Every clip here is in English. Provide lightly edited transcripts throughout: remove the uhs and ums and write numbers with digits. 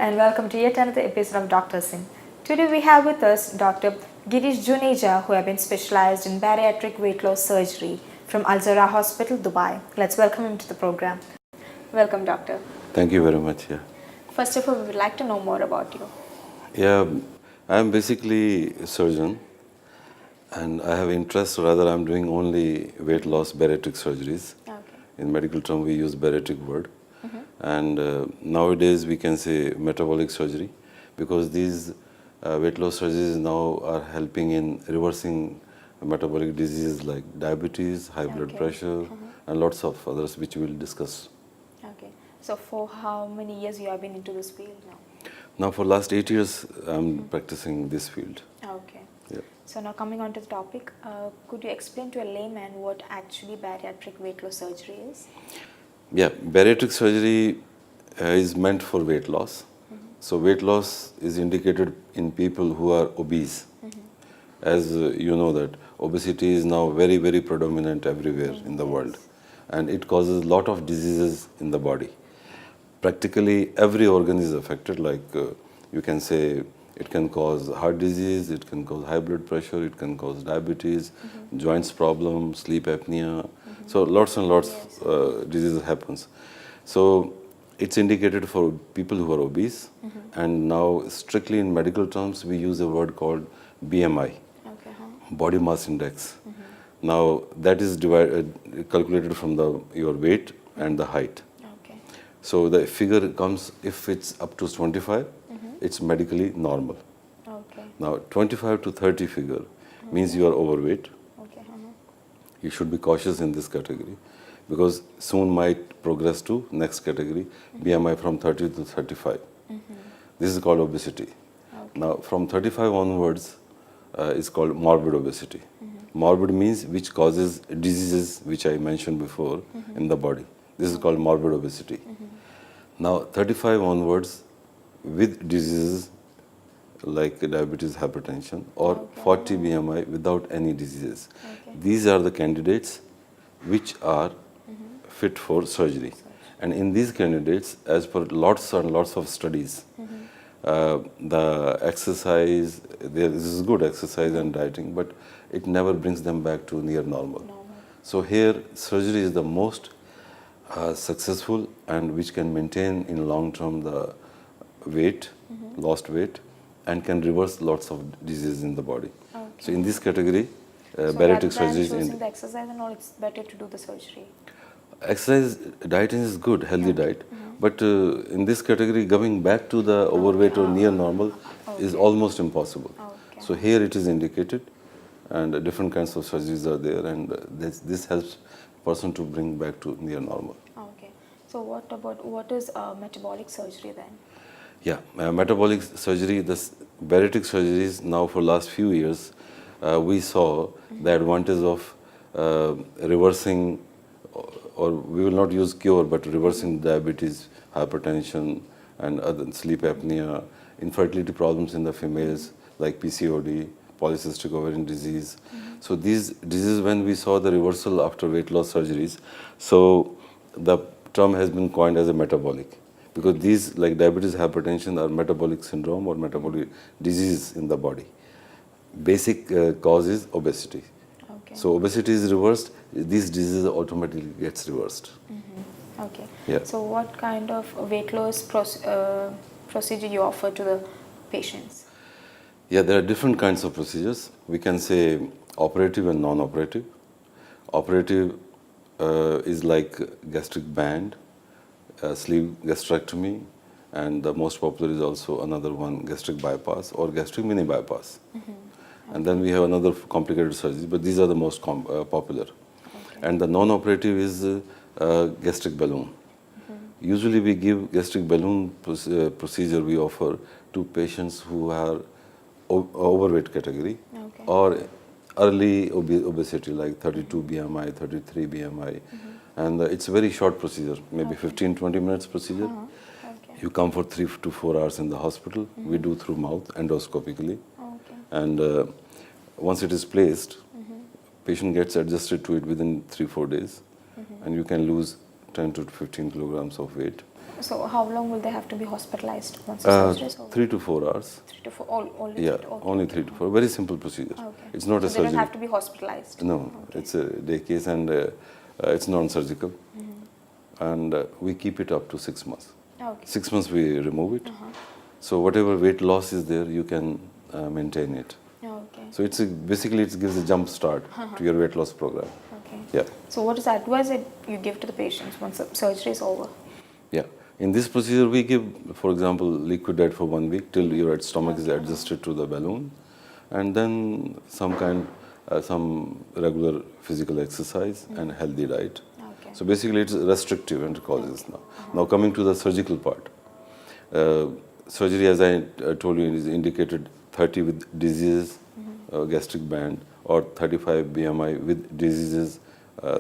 and welcome to yet another episode of Dr. Singh. Today we have with us Dr. Girish Juneja, who have been specialized in bariatric weight loss surgery from Al Zahra Hospital, Dubai. Let's welcome him to the program. Welcome, doctor. Thank you very much. Yeah. First of all, we would like to know more about you. Yeah, I am basically a surgeon, and I have interest, rather I'm doing only weight loss bariatric surgeries. Okay. In medical term, we use bariatric word. And nowadays we can say metabolic surgery, because these weight loss surgeries now are helping in reversing metabolic diseases like diabetes, high blood pressure, and lots of others which we will discuss. Okay. So for how many years you have been into this field now? Now for last 8 years, I'm practicing this field. Okay. Yeah. So now coming on to the topic, could you explain to a layman what actually bariatric weight loss surgery is? Yeah, bariatric surgery is meant for weight loss. So weight loss is indicated in people who are obese. As you know that obesity is now very, very predominant everywhere in the world. And it causes a lot of diseases in the body. Practically every organ is affected, like you can say it can cause heart disease, it can cause high blood pressure, it can cause diabetes, joints problem, sleep apnea. So lots and lots diseases happens. So it's indicated for people who are obese, and now strictly in medical terms we use a word called BMI, body mass index. Now that is calculated from your weight and the height. So the figure comes, if it's up to 25, it's medically normal. Now 25 to 30 figure means you are overweight. You should be cautious in this category, because soon might progress to next category, BMI from 30 to 35. This is called obesity. Now from 35 onwards is called morbid obesity. Morbid means which causes diseases which I mentioned before in the body. This is called morbid obesity. Now 35 onwards with diseases like diabetes, hypertension, or 40 BMI without any diseases. These are the candidates which are fit for surgery. And in these candidates, as per lots and lots of studies, the exercise, this is good exercise and dieting, but it never brings them back to near normal. So here, surgery is the most successful and which can maintain in long term the weight, lost weight, and can reverse lots of diseases in the body. So in this category, bariatric surgery is choosing the exercise and all, it's better to do the surgery. Exercise, dieting is good, healthy diet, but in this category, going back to the overweight or near normal is almost impossible. So here it is indicated, and different kinds of surgeries are there, and this helps person to bring back to near normal. Okay. So what is metabolic surgery then? Yeah, metabolic surgery, this bariatric surgeries now for last few years, we saw the advantage of reversing, or we will not use cure, but reversing diabetes, hypertension, and other sleep apnea, infertility problems in the females like PCOD, polycystic ovarian disease. So these diseases, when we saw the reversal after weight loss surgeries, so the term has been coined as a metabolic, because these like diabetes, hypertension are metabolic syndrome or metabolic disease in the body. Basic cause is obesity. So obesity is reversed, these diseases automatically gets reversed. Okay. Yeah. So what kind of weight loss procedure you offer to the patients? Yeah, there are different kinds of procedures. We can say operative and non-operative. Operative is like gastric band, sleeve gastrectomy, and the most popular is also another one, gastric bypass or gastric mini bypass. And then we have another complicated surgery, but these are the most popular. And the non-operative is gastric balloon. Usually we give gastric balloon procedure we offer to patients who are overweight category or early obesity like 32 BMI, 33 BMI. And it's a very short procedure, maybe 15-20 minutes procedure. You come for 3 to 4 hours in the hospital. We do through mouth endoscopically. And once it is placed, patient gets adjusted to it within 3-4 days, and you can lose 10 to 15 kilograms of weight. So how long will they have to be hospitalized once the surgery is over? 3 to 4 hours. 3 to 4, only Yeah, 3 to, okay. only 3 to 4. Very simple procedure. Okay. It's not So a they surgery. don't have to be hospitalized? No, it's a day case, and it's non-surgical. And we keep it up to 6 months. Okay. 6 months we remove it. So whatever weight loss is there, you can maintain it. Okay. So basically it gives a jump start to your weight loss program. Okay. Yeah, So what is the advice that you give to the patients once the surgery is over? yeah. In this procedure, we give, for example, liquid diet for 1 week till your stomach is adjusted to the balloon, and then some regular physical exercise and healthy diet. Okay. So basically, it's restrictive intercourses now. Now coming to the surgical part, surgery, as I told you, is indicated 30 with diseases, gastric band, or 35 BMI with diseases,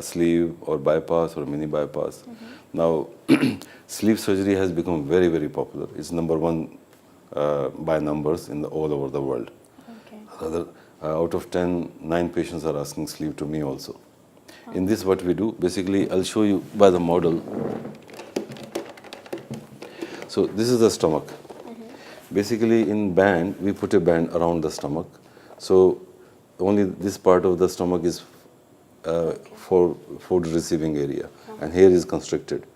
sleeve or bypass or mini bypass. Now, sleeve surgery has become very, very popular. It's number one by numbers all over the world. Okay. Out of 10, 9 patients are asking sleeve to me also. In this, what we do, basically, I'll show you by the model. So this is the stomach. Basically, in band, we put a band around the stomach. So only this part of the stomach is for food receiving area, and here is constricted.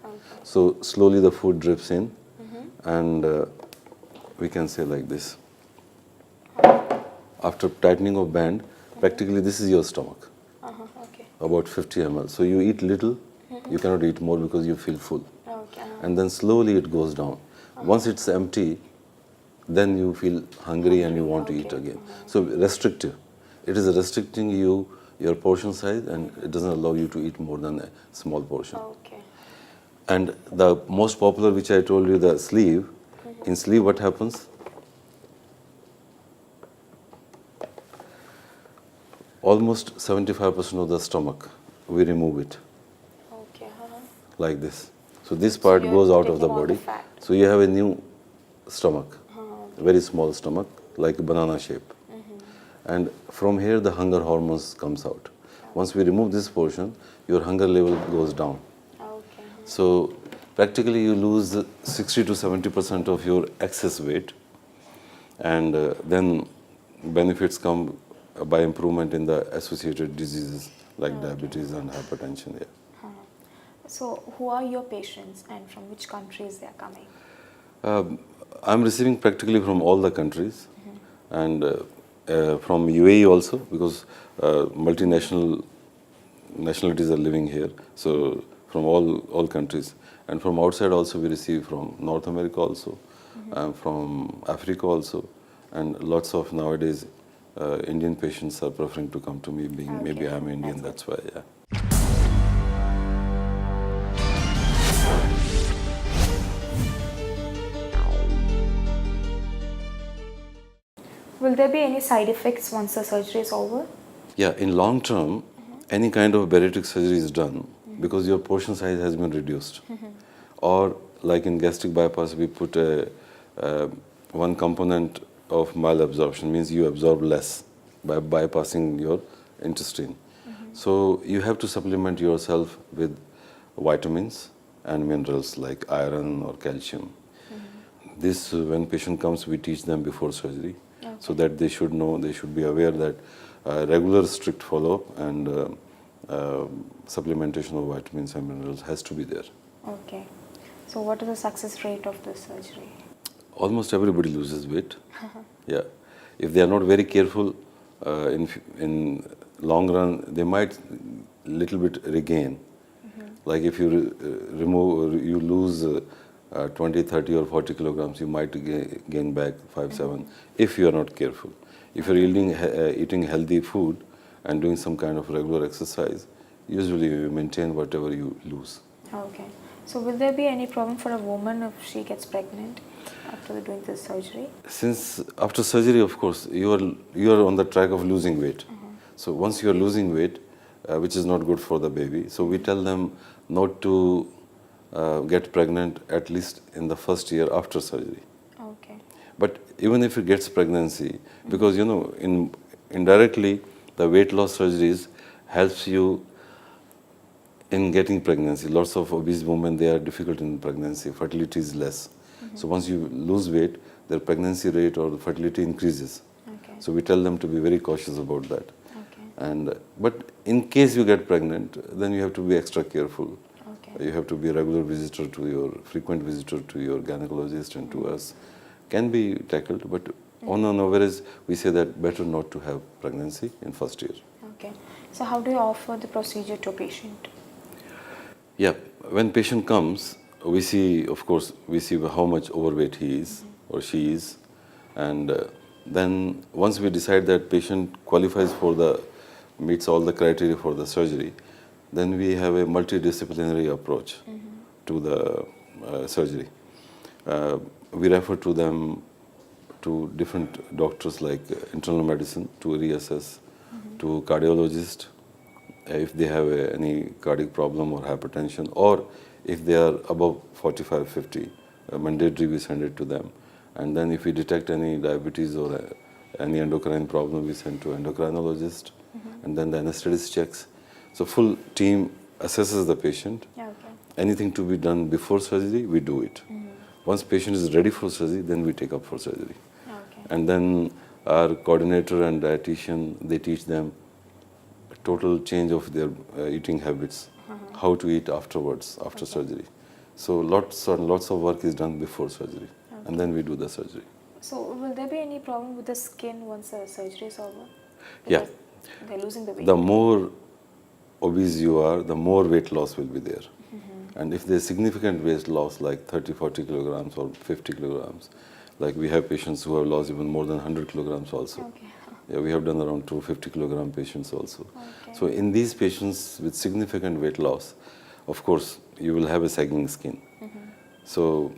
So slowly the food drips in, and we can say like this. After tightening of band, practically this is your stomach, Okay. about 50 ml. So you eat little, you cannot eat more because you feel full. Okay. And then slowly it goes down. Once it's empty, then you feel hungry and you want to eat again. So restrictive. It is restricting your portion size, and it doesn't allow you to eat more than a small portion. Okay. And the most popular, which I told you, the sleeve. In sleeve, what happens? Almost 75% of the stomach, we remove it Okay. like this. So this part you're goes out of the taking all the body. fat. So you have a new stomach, very small stomach, like a banana shape. And from here, the hunger hormones comes out. Once we remove this portion, your hunger level goes down. Okay. So practically you lose 60 to 70% of your excess weight, and then benefits come by improvement in the associated diseases like diabetes and hypertension. Yeah. So who are your patients and from which countries they are coming? I'm receiving practically from all the countries, and from UAE also, because multinational nationalities are living here. So from all countries, and from outside also we receive from North America also, from Africa also, and lots of nowadays Indian patients are preferring to come to me, being maybe I'm Indian. That's why. Yeah. Will there be any side effects once the surgery is over? Yeah, in long term, any kind of bariatric surgery is done because your portion size has been reduced. Or like in gastric bypass, we put one component of malabsorption, means you absorb less by bypassing your intestine. So you have to supplement yourself with vitamins and minerals like iron or calcium. This, when patient comes, we teach them before surgery, so that they should know, they should be aware that regular strict follow-up and supplementation of vitamins and minerals has to be there. Okay. So what is the success rate of this surgery? Almost everybody loses weight. Yeah, if they are not very careful, in long run, they might little bit regain. Like if you you lose 20, 30 or 40 kilograms, you might gain back 5, 7 if you are not careful. If you're eating healthy food and doing some kind of regular exercise, usually you maintain whatever you lose. Okay. So will there be any problem for a woman if she gets pregnant after doing this surgery? Since after surgery, of course, you are on the track of losing weight. So once you are losing weight, which is not good for the baby, so we tell them not to get pregnant at least in the first year after surgery. Okay. But even if it gets pregnancy, because indirectly the weight loss surgeries helps you in getting pregnancy. Lots of obese women, they are difficult in pregnancy. Fertility is less. So once you lose weight, their pregnancy rate or the fertility increases. Okay. So we tell them to be very cautious about that. Okay. And but in case you get pregnant, then you have to be extra careful. Okay. You have to be a regular visitor to your frequent visitor to your gynecologist and to us. Can be tackled, but on an average, we say that better not to have pregnancy in first year. Okay. So how do you offer the procedure to a patient? Yeah, when patient comes, we see, of course, we see how much overweight he is or she is, and then once we decide that patient qualifies for the meets all the criteria for the surgery, then we have a multidisciplinary approach to the surgery. We refer to them to different doctors like internal medicine to reassess, to cardiologist if they have any cardiac problem or hypertension, or if they are above 45, 50, mandatory we send it to them. And then if we detect any diabetes or any endocrine problem, we send to endocrinologist, and then the anesthetist checks. So full team assesses the patient. Yeah, okay. Anything to be done before surgery, we do it. Once patient is ready for surgery, then we take up for surgery. Okay. And then our coordinator and dietitian, they teach them a total change of their eating habits, how to eat afterwards, after surgery. So lots and lots of work is done before surgery, and then we do the surgery. So will there be any problem with the skin once the surgery is over? Yeah. Because they're losing the weight. The more obese you are, the more weight loss will be there. And if there's significant weight loss like 30, 40 kilograms or 50 kilograms, like we have patients who have lost even more than 100 kilograms also. Okay. Yeah, we have done around 250 kilogram patients also. Okay. So in these patients with significant weight loss, of course, you will have a sagging skin. So,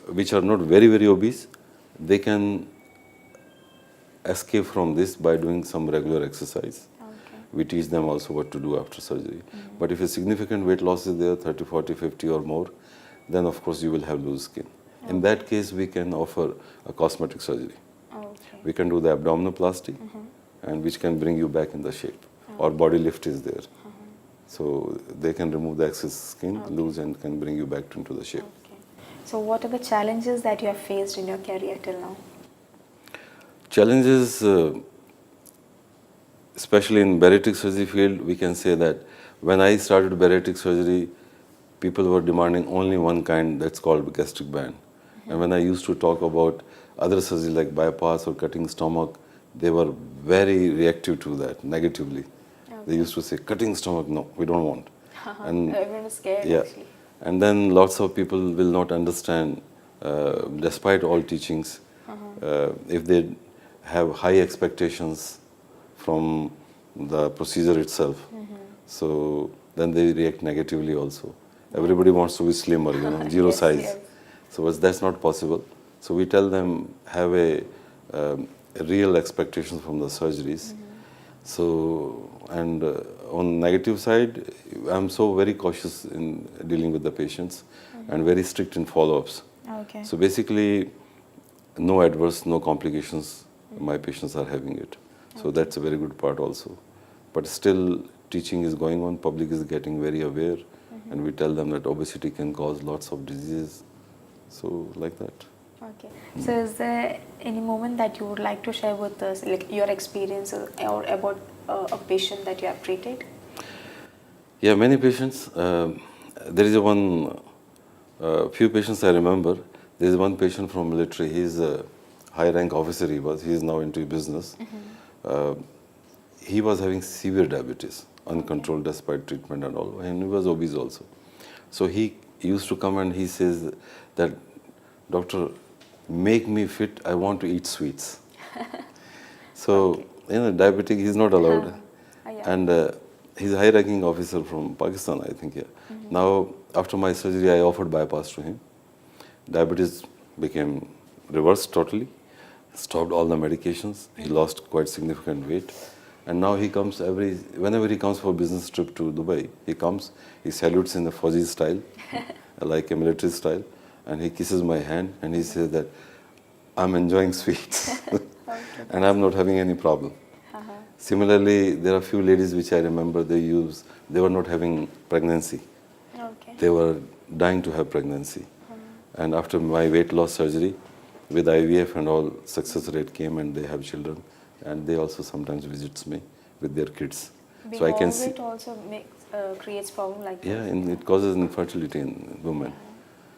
which are not very, very obese, they can escape from this by doing some regular exercise. Okay. We teach them also what to do after surgery. But if a significant weight loss is there, 30, 40, 50 or more, then of course you will have loose skin. In that case, we can offer a cosmetic surgery. Okay. We can do the abdominoplasty, and which can bring you back in the shape. Or body lift is there. So they can remove the excess skin, loose, and can bring you back into the shape. Okay. So what are the challenges that you have faced in your career till now? Challenges, especially in bariatric surgery field, we can say that when I started bariatric surgery, people were demanding only one kind, that's called gastric band. And when I used to talk about other surgery like bypass or cutting stomach, they were very reactive to that, negatively. They used to say, cutting stomach, no, we don't want. And Everyone is scared yeah, actually. and then lots of people will not understand, despite all teachings, if they have high expectations from the procedure itself. So then they react negatively also. Everybody wants to be slimmer, zero Yes, size. yes. So that's not possible. So we tell them have a real expectations from the surgeries. So, and on negative side, I'm so very cautious in dealing with the patients and very strict in follow-ups. Okay. So basically, no adverse, no complications, my patients are having it. So that's a very good part also. But still, teaching is going on, public is getting very aware, and we tell them that obesity can cause lots of diseases. So like that. Okay. So is there any moment that you would like to share with us, like your experiences or about a patient that you have treated? Yeah, many patients. There is few patients I remember. There is one patient from military. He is a high rank officer. He is now into business. He was having severe diabetes, uncontrolled despite treatment and all, and he was obese also. So he used to come and he says that, doctor, make me fit, I want to eat sweets. So, diabetic, he's not allowed. Yeah. And he's a high ranking officer from Pakistan, I think, yeah. Now, after my surgery, I offered bypass to him. Diabetes became reversed totally, stopped all the medications. He lost quite significant weight. And now he comes whenever he comes for business trip to Dubai, he comes, he salutes in the Fauji style, like a military style, and he kisses my hand and he says that I'm enjoying sweets and I'm not having any problem. Similarly, there are few ladies which I remember they were not having pregnancy. Okay. They were dying to have pregnancy. And after my weight loss surgery, with IVF and all, success rate came and they have children. And they also sometimes visits me with their kids. Being So I can see, overweight also creates problem like yeah, this. and it causes infertility in women.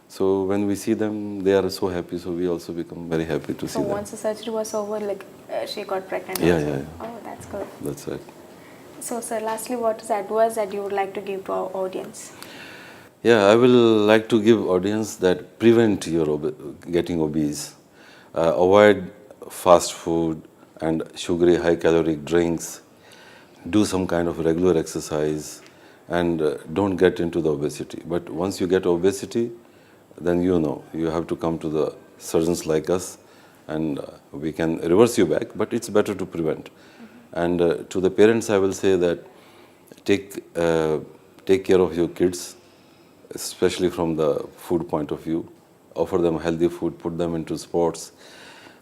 So when we see them, they are so happy. So we also become very happy to So see them. once the surgery was over, like she got pregnant. Yeah, also. yeah, yeah. Oh, that's good. That's right. So, sir, lastly, what is the advice that you would like to give to our audience? Yeah, I will like to give audience that prevent your getting obese. Avoid fast food and sugary high caloric drinks. Do some kind of regular exercise and don't get into the obesity. But once you get obesity, then you have to come to the surgeons like us and we can reverse you back, but it's better to prevent. And to the parents, I will say that take care of your kids, especially from the food point of view. Offer them healthy food, put them into sports.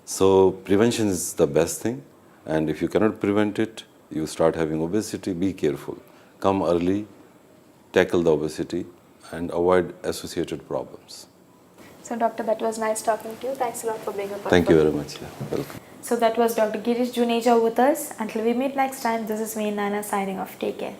So prevention is the best thing. And if you cannot prevent it, you start having obesity, be careful. Come early, tackle the obesity, and avoid associated problems. So, doctor, that was nice talking to you. Thanks a lot for being a part. Thank you very much. Yeah, welcome. So that was Dr. Girish Juneja with us. Until we meet next time, this is me, Nana, signing off. Take care.